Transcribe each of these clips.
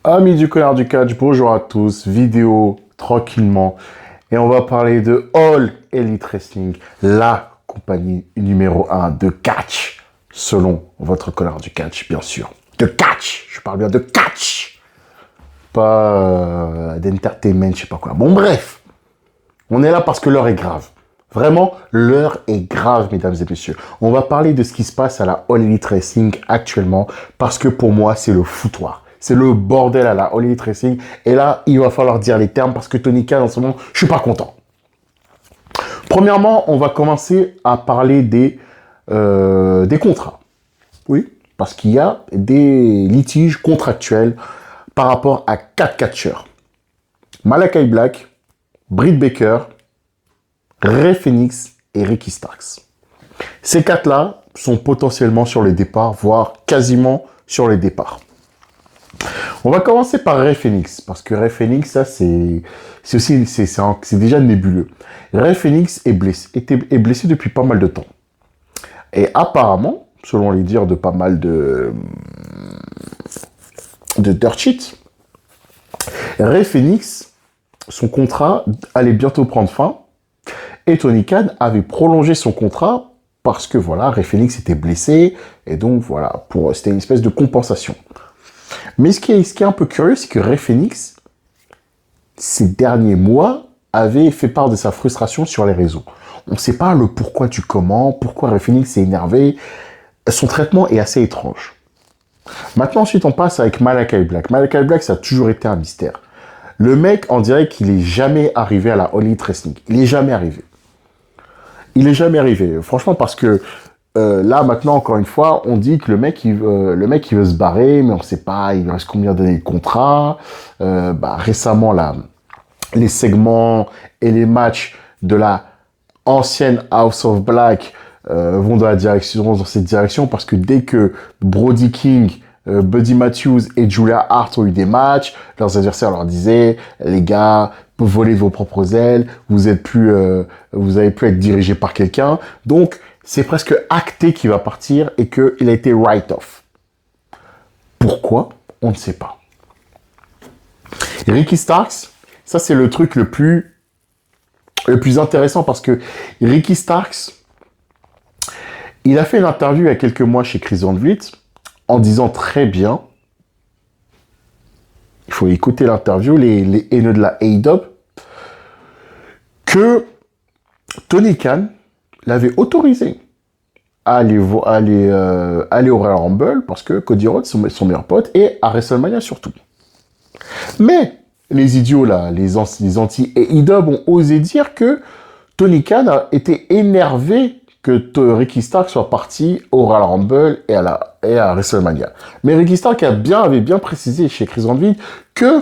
Amis du Connard du Catch, bonjour à tous, vidéo tranquillement. Et on va parler de All Elite Wrestling, la compagnie numéro 1 de catch, selon votre Connard du Catch, bien sûr. De catch, je parle bien de catch, pas d'entertainment, je sais pas quoi. Bon bref, on est là parce que l'heure est grave. Vraiment, l'heure est grave, mesdames et messieurs. On va parler de ce qui se passe à la All Elite Wrestling actuellement, parce que pour moi, c'est le foutoir. C'est le bordel à la All Elite Wrestling. Et là, il va falloir dire les termes, parce que Tony Khan, en ce moment, je suis pas content. Premièrement, on va commencer à parler des contrats. Oui, parce qu'il y a des litiges contractuels par rapport à 4 catcheurs. Malakai Black, Britt Baker, Rey Fenix et Ricky Starks. Ces 4-là sont potentiellement sur les départs, voire quasiment sur les départs. On va commencer par Rey Fenix, parce que Rey Fenix, ça c'est déjà nébuleux. Rey Fenix est blessé depuis pas mal de temps. Et apparemment, selon les dires de pas mal de dirt sheets, Rey Fenix, son contrat allait bientôt prendre fin. Et Tony Khan avait prolongé son contrat parce que voilà, Rey Fenix était blessé. Et donc voilà, c'était une espèce de compensation. Mais ce qui est un peu curieux, c'est que Rey Fenix, ces derniers mois, avait fait part de sa frustration sur les réseaux. On ne sait pas le pourquoi du comment, pourquoi Rey Fenix s'est énervé. Son traitement est assez étrange. Maintenant, ensuite, on passe avec Malakai Black. Malakai Black, ça a toujours été un mystère. Le mec, on dirait qu'il n'est jamais arrivé à la All Elite Wrestling. Il n'est jamais arrivé. Il n'est jamais arrivé. Franchement, parce que là, maintenant, encore une fois, on dit que le mec, il veut se barrer, mais on ne sait pas, il lui reste combien d'années de contrat. Récemment, là, les segments et les matchs de la ancienne House of Black vont dans cette direction, parce que dès que Brody King, Buddy Matthews et Julia Hart ont eu des matchs, leurs adversaires leur disaient, les gars, volez vos propres ailes, vous avez pu être dirigé par quelqu'un. Donc, c'est presque acté qu'il va partir et qu'il a été write-off. Pourquoi? On ne sait pas. Et Ricky Starks, ça c'est le truc le plus intéressant, parce que Ricky Starks, il a fait une interview il y a quelques mois chez Chris Van Vliet en disant très bien, il faut écouter l'interview, les haineux de la AEW, que Tony Khan l'avait autorisé à aller au Royal Rumble, parce que Cody Rhodes, son meilleur pote, et à WrestleMania surtout. Mais les idiots là, les anti-AEW ont osé dire que Tony Khan a été énervé que Ricky Stark soit parti au Royal Rumble et à WrestleMania. Mais Ricky Stark avait bien précisé chez Chris Van Vliet que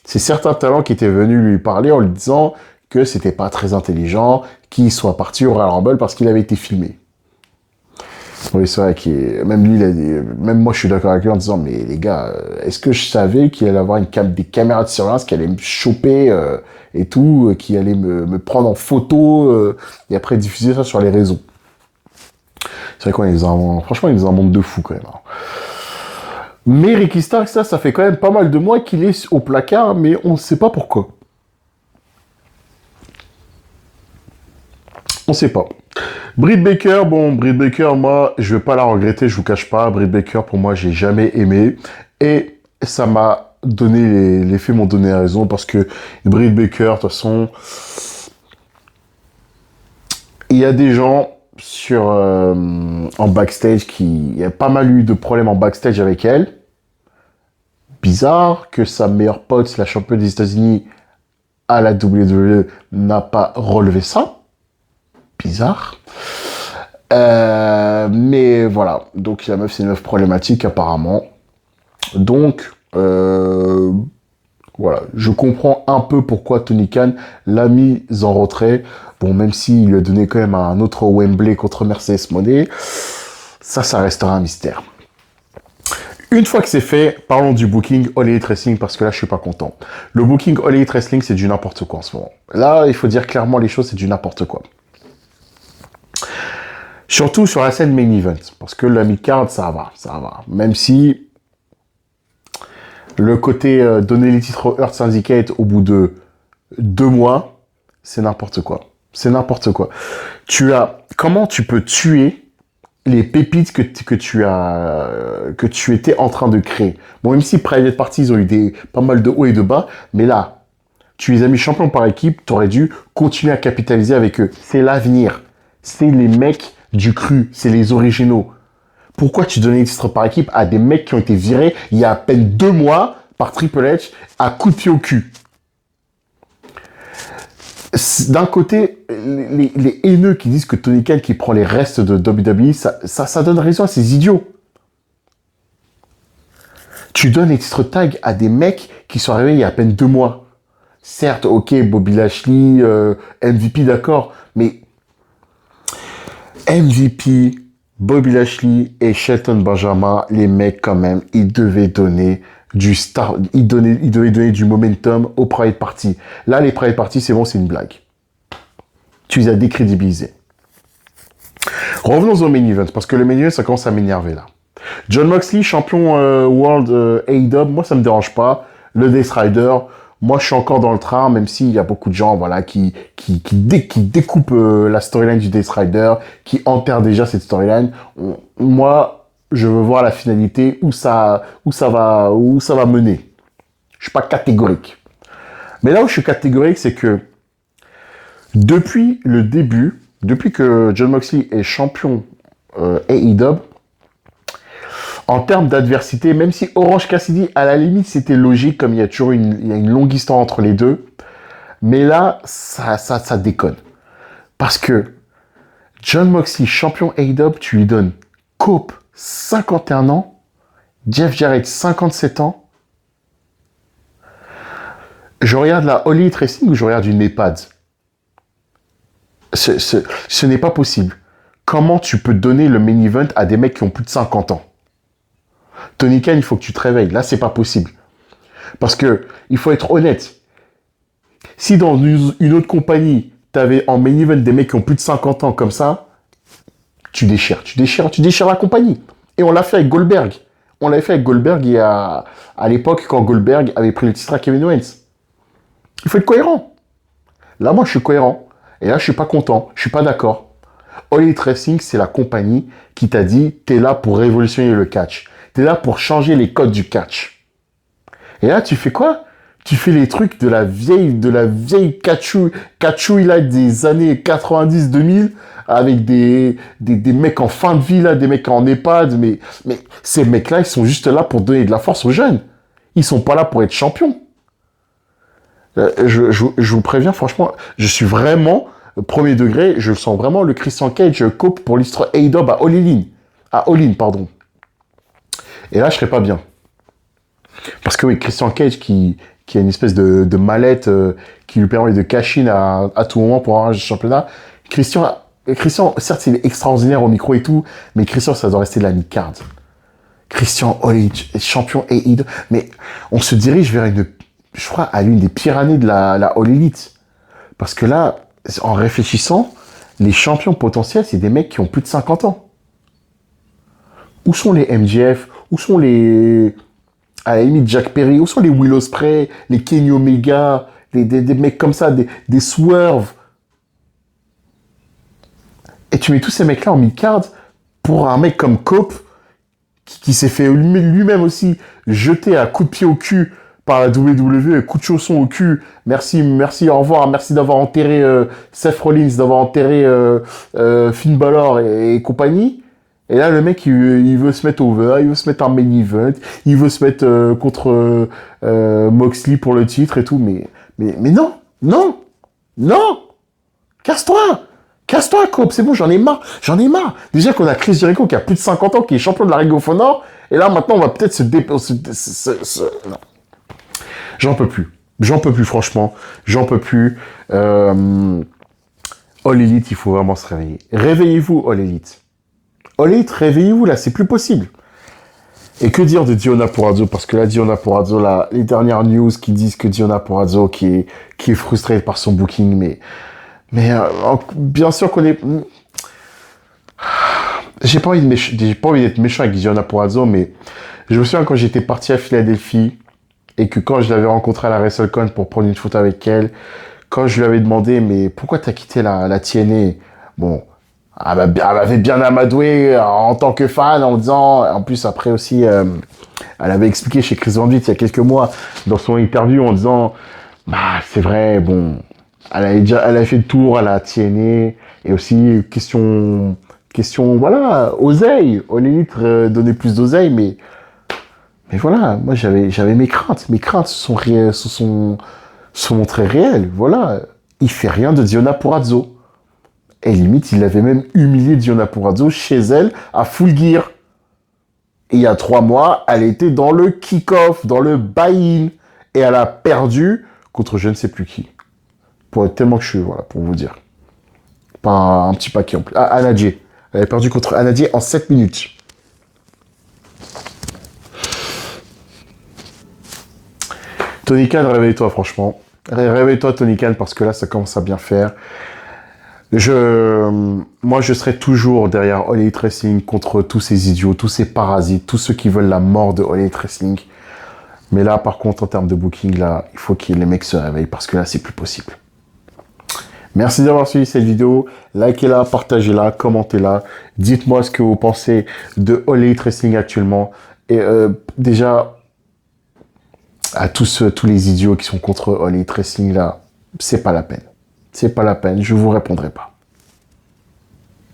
c'est certains talents qui étaient venus lui parler en lui disant que c'était pas très intelligent qu'il soit parti au Royal Rumble parce qu'il avait été filmé. Oui, c'est vrai même lui, même moi je suis d'accord avec lui en disant, mais les gars, est-ce que je savais qu'il allait avoir des caméras de surveillance qui allaient me choper et tout, qui allaient me prendre en photo et après diffuser ça sur les réseaux. C'est vrai franchement, il nous en montre de fou quand même. Hein. Mais Ricky Stark, ça fait quand même pas mal de mois qu'il est au placard, mais on ne sait pas pourquoi. On sait pas. Britt Baker, moi, je vais pas la regretter, je vous cache pas. Britt Baker, pour moi, j'ai jamais aimé. Et ça m'a donné, les faits m'ont donné raison, parce que Britt Baker, de toute façon, il y a des gens en backstage il y a pas mal eu de problèmes en backstage avec elle. Bizarre que sa meilleure pote, la championne des États-Unis à la WWE, n'a pas relevé ça. Bizarre. Mais voilà. Donc, la meuf, c'est une meuf problématique, apparemment. Donc, voilà. Je comprends un peu pourquoi Tony Khan l'a mise en retrait. Bon, même s'il lui a donné quand même un autre Wembley contre Mercedes Moné, ça restera un mystère. Une fois que c'est fait, parlons du booking All Elite Wrestling, parce que là, je suis pas content. Le booking All Elite Wrestling, c'est du n'importe quoi en ce moment. Là, il faut dire clairement les choses, c'est du n'importe quoi. Surtout sur la scène main event, parce que la mid-card, ça va. Même si Le côté donner les titres au Earth Syndicate au bout de 2 mois, c'est n'importe quoi. C'est n'importe quoi. Comment tu peux tuer les pépites que tu étais en train de créer? Bon, même si Private Party, ils ont eu pas mal de hauts et de bas, mais là, tu les as mis champions par équipe, tu aurais dû continuer à capitaliser avec eux. C'est l'avenir. C'est les mecs du cru. C'est les originaux. Pourquoi tu donnais les titres par équipe à des mecs qui ont été virés il y a à peine 2 mois par Triple H à coups de pied au cul? D'un côté, les haineux qui disent que Tony Khan qui prend les restes de WWE, ça donne raison à ces idiots. Tu donnes les titres tag à des mecs qui sont arrivés il y a à peine 2 mois. Certes, ok, Bobby Lashley, MVP, d'accord, mais MVP, Bobby Lashley et Shelton Benjamin, les mecs quand même, ils devaient donner ils devaient donner du momentum aux Private Party. Là, les Private Party, c'est bon, c'est une blague. Tu les as décrédibilisés. Revenons au main event, parce que le main event, ça commence à m'énerver là. Jon Moxley, champion World AEW, moi ça me dérange pas. Le Death Rider, moi je suis encore dans le train, même s'il y a beaucoup de gens voilà, qui découpent la storyline du Death Rider, qui enterrent déjà cette storyline. Moi, je veux voir la finalité, où ça va mener. Je suis pas catégorique. Mais là où je suis catégorique, c'est que depuis le début, depuis que Jon Moxley est champion AEW, en termes d'adversité, même si Orange Cassidy, à la limite, c'était logique, comme il y a toujours une longue histoire entre les deux, mais là, ça déconne. Parce que Jon Moxley, champion AEW, tu lui donnes Cope, 51 ans, Jeff Jarrett, 57 ans. Je regarde la All Elite Wrestling ou je regarde une EHPAD? Ce n'est pas possible. Comment tu peux donner le main event à des mecs qui ont plus de 50 ans? Tony Khan, il faut que tu te réveilles. Là, c'est pas possible. Parce que, il faut être honnête. Si dans une autre compagnie, t'avais en main event des mecs qui ont plus de 50 ans comme ça, tu déchires la compagnie. Et on l'a fait avec Goldberg. On l'avait fait avec Goldberg à l'époque quand Goldberg avait pris le titre à Kevin Owens. Il faut être cohérent. Là, moi, je suis cohérent. Et là, je suis pas content. Je suis pas d'accord. All Elite Wrestling, c'est la compagnie qui t'a dit, t'es là pour révolutionner le catch. T'es là pour changer les codes du catch. Et là, tu fais quoi? Tu fais les trucs de la vieille catchouille là des années 90-2000 avec des mecs en fin de vie là, des mecs en EHPAD, mais ces mecs-là, ils sont juste là pour donner de la force aux jeunes. Ils sont pas là pour être champions. Je vous préviens, franchement, je suis vraiment, premier degré, je sens vraiment le Christian Cage Cope pour l'histoire AEW à All In, pardon. Et là, je serais pas bien. Parce que oui, Christian Cage qui a une espèce de mallette qui lui permet de cash in à tout moment pour avoir un championnat. Christian, certes, il est extraordinaire au micro et tout, mais Christian, ça doit rester de la mid-card. Christian champion AEW, mais on se dirige vers je crois, à l'une des pires années de la All Elite. Parce que là, en réfléchissant, les champions potentiels, c'est des mecs qui ont plus de 50 ans. Où sont les MJF? Où sont à la limite, Jack Perry? Où sont les Will Ospreay, les Kenny Omega, des mecs comme ça, des Swerve? Et tu mets tous ces mecs-là en mid-card pour un mec comme Cope, qui s'est fait lui-même aussi jeter à coups de pied au cul par la WWE, coup de chausson au cul. Merci, au revoir, merci d'avoir enterré Seth Rollins, d'avoir enterré Finn Balor et compagnie. Et là, le mec, il veut se mettre over, il veut se mettre en main event, il veut se mettre contre Moxley pour le titre et tout. Mais non, casse-toi, Cope, c'est bon, j'en ai marre. Déjà qu'on a Chris Jericho qui a plus de 50 ans, qui est champion de la Ring of Honor, et là, maintenant, on va peut-être non. J'en peux plus, franchement. J'en peux plus. All Elite, il faut vraiment se réveiller. Réveillez-vous, All Elite. All Elite, réveillez-vous, là, c'est plus possible. Et que dire de Diona Purrazzo? Parce que là, Diona Purrazzo, là, les dernières news qui disent que Diona Purrazzo qui est frustrée par son booking, mais bien sûr qu'on est... J'ai pas envie d'être méchant avec Diona Purrazzo, mais je me souviens quand j'étais parti à Philadelphie, Et que quand je l'avais rencontrée à la WrestleCon pour prendre une photo avec elle, quand je lui avais demandé, mais pourquoi t'as quitté la TNA? Bon, elle m'avait bien amadoué en tant que fan en disant, en plus après aussi, elle avait expliqué chez Chris Van Vliet il y a quelques mois dans son interview en disant, bah c'est vrai, bon, elle avait fait le tour à la TNA et aussi question voilà, oseille, All Elite donner plus d'oseille, mais voilà, moi j'avais mes craintes sont montrées réelles, voilà, il fait rien de Diona Purrazzo. Et limite, il avait même humilié Diona Purrazzo chez elle à Full Gear. Et il y a 3 mois, elle était dans le kick-off, dans le buy-in. Et elle a perdu contre je ne sais plus qui. Pour être tellement que je suis, voilà, pour vous dire. Pas un petit paquet en plus. Ah, Anadje. Elle avait perdu contre Anadje en 7 minutes. Tony Khan, réveille-toi, franchement. Réveille-toi, Tony Khan, parce que là, ça commence à bien faire. Moi, je serai toujours derrière All Elite Wrestling contre tous ces idiots, tous ces parasites, tous ceux qui veulent la mort de All Elite Wrestling. Mais là, par contre, en termes de booking, là, il faut que les mecs se réveillent parce que là, c'est plus possible. Merci d'avoir suivi cette vidéo. Likez-la, partagez-la, commentez-la. Dites-moi ce que vous pensez de All Elite Wrestling actuellement. Et déjà, à tous les idiots qui sont contre All Elite Wrestling, là, c'est pas la peine. C'est pas la peine, je vous répondrai pas.